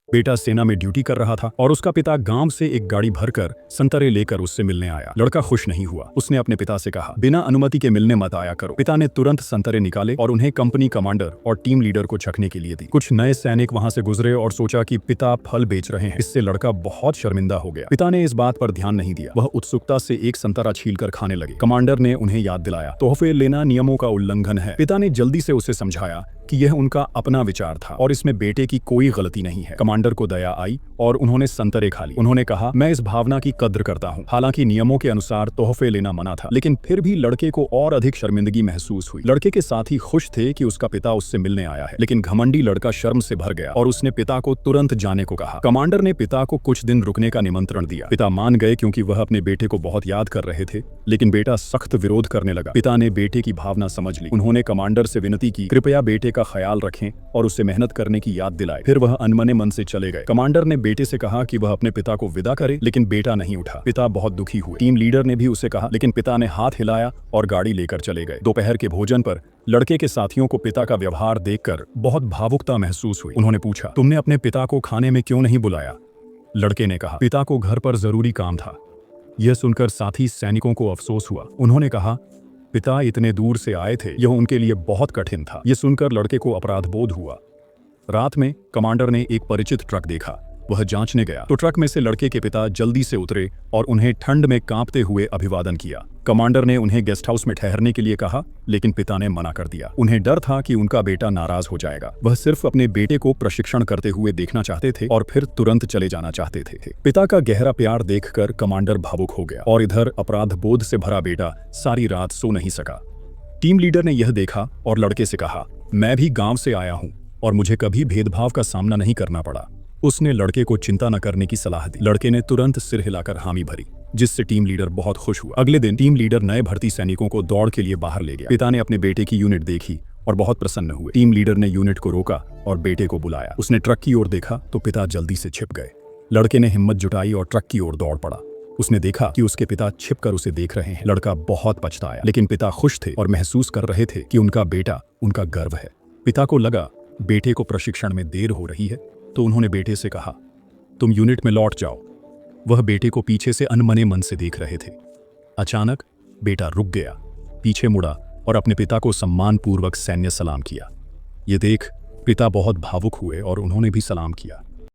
बेटा सेना में ड्यूटी कर रहा था और उसका पिता गांव से एक गाड़ी भरकर संतरे लेकर उससे मिलने आया। लड़का खुश नहीं हुआ। उसने अपने पिता से कहा, बिना अनुमति के मिलने मत आया करो। पिता ने तुरंत संतरे निकाले और उन्हें कंपनी कमांडर और टीम लीडर को चखने के लिए दी। कुछ नए सैनिक वहां से गुजरे और सोचा कि पिता फल बेच रहे हैं। इससे लड़का बहुत शर्मिंदा हो गया। पिता ने इस बात पर ध्यान नहीं दिया। वह उत्सुकता से एक संतरा छीलकर खाने लगे। कमांडर ने उन्हें याद दिलाया, तोहफे लेना नियमों का उल्लंघन है। पिता ने जल्दी से उसे समझाया कि यह उनका अपना विचार था और इसमें बेटे की कोई गलती नहीं है। कमांडर को दया आई और उन्होंने संतरे खा ली। उन्होंने कहा, मैं इस भावना की कद्र करता हूँ। हालांकि नियमों के अनुसार तोहफे लेना मना था, लेकिन फिर भी लड़के को और अधिक शर्मिंदगी महसूस हुई। लड़के के साथी खुश थे कि उसका पिता उससे मिलने आया है, लेकिन घमंडी लड़का शर्म से भर गया और उसने पिता को तुरंत जाने को कहा। कमांडर ने पिता को कुछ दिन रुकने का निमंत्रण दिया। पिता मान गए क्योंकि वह अपने बेटे को बहुत याद कर रहे थे, लेकिन बेटा सख्त विरोध करने लगा। पिता ने बेटे की भावना समझ ली। उन्होंने कमांडर से विनती की, कृपया बेटे का ख्याल रखें और उसे मेहनत करने की याद दिलाए। फिर वह अनमने मन से चले गए। कमांडर ने बेटे से कहा कि वह अपने पिता को विदा करे, लेकिन बेटा नहीं उठा। पिता बहुत दुखी हुए। टीम लीडर ने भी उसे कहा, लेकिन पिता ने हाथ हिलाया और गाड़ी लेकर चले गए। दोपहर के भोजन पर लड़के के साथियों को पिता का व्यवहार देखकर बहुत भावुकता महसूस हुई। उन्होंने पूछा, तुमने अपने पिता को खाने में क्यों नहीं बुलाया? लड़के ने कहा, पिता को घर पर जरूरी काम था। यह सुनकर साथी सैनिकों को अफसोस हुआ। उन्होंने कहा, पिता इतने दूर से आए थे, यह उनके लिए बहुत कठिन था। यह सुनकर लड़के को अपराध बोध हुआ। रात में कमांडर ने एक परिचित ट्रक देखा। वह जांचने गया तो ट्रक में से लड़के के पिता जल्दी से उतरे और उन्हें ठंड में कांपते हुए अभिवादन किया। कमांडर ने उन्हें गेस्ट हाउस में ठहरने के लिए कहा, लेकिन पिता ने मना कर दिया। उन्हें डर था कि उनका बेटा नाराज हो जाएगा। वह सिर्फ अपने बेटे को प्रशिक्षण करते हुए देखना चाहते थे और फिर तुरंत चले जाना चाहते थे। पिता का गहरा प्यार देखकर कमांडर भावुक हो गया और इधर अपराध बोध से भरा बेटा सारी रात सो नहीं सका। टीम लीडर ने यह देखा और लड़के से कहा, मैं भी गांव से आया हूं और मुझे कभी भेदभाव का सामना नहीं करना पड़ा। उसने लड़के को चिंता न करने की सलाह दी। लड़के ने तुरंत सिर हिलाकर हामी भरी, जिससे टीम लीडर बहुत खुश हुआ। अगले दिन टीम लीडर नए भर्ती सैनिकों को दौड़ के लिए बाहर ले गया। पिता ने अपने बेटे की यूनिट देखी और बहुत प्रसन्न हुए। टीम लीडर ने यूनिट को रोका और बेटे को बुलाया। उसने ट्रक की ओर देखा तो पिता जल्दी से छिप गए। लड़के ने हिम्मत जुटाई और ट्रक की ओर दौड़ पड़ा। उसने देखा कि उसके पिता छिपकर उसे देख रहे हैं। लड़का बहुत पछताया, लेकिन पिता खुश थे और महसूस कर रहे थे कि उनका बेटा उनका गर्व है। पिता को लगा बेटे को प्रशिक्षण में देर हो रही है, तो उन्होंने बेटे से कहा, तुम यूनिट में लौट जाओ। वह बेटे को पीछे से अनमने मन से देख रहे थे। अचानक बेटा रुक गया, पीछे मुड़ा और अपने पिता को सम्मानपूर्वक सैन्य सलाम किया। ये देख पिता बहुत भावुक हुए और उन्होंने भी सलाम किया।